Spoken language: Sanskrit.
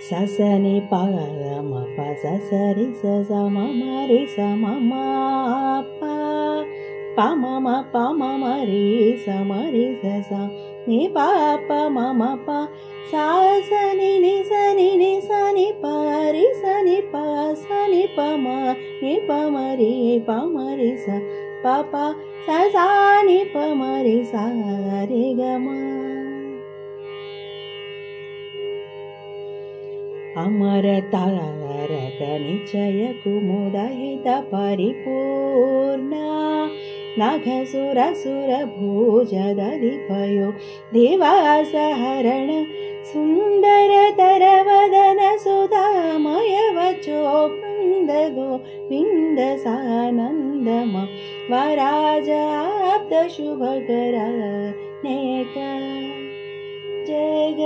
ससनि प म प ससरि स स म म रि स म म प म म प म म रि स म रि स स नि प प म म प सा स नि नि स नि नि स नि प रि स नि प स नि प म नि प म रि स प प स सा नि प म रि सा रि ग म अमर तारक निचय कुमुदहित परिपूर्ण नघसुर सुर भुज दधिपयो दिवास हरण सुंदर तर वदन सुधामय वचो बंद गोविंद सानंदम वराजाब्द शुभकर नेक जग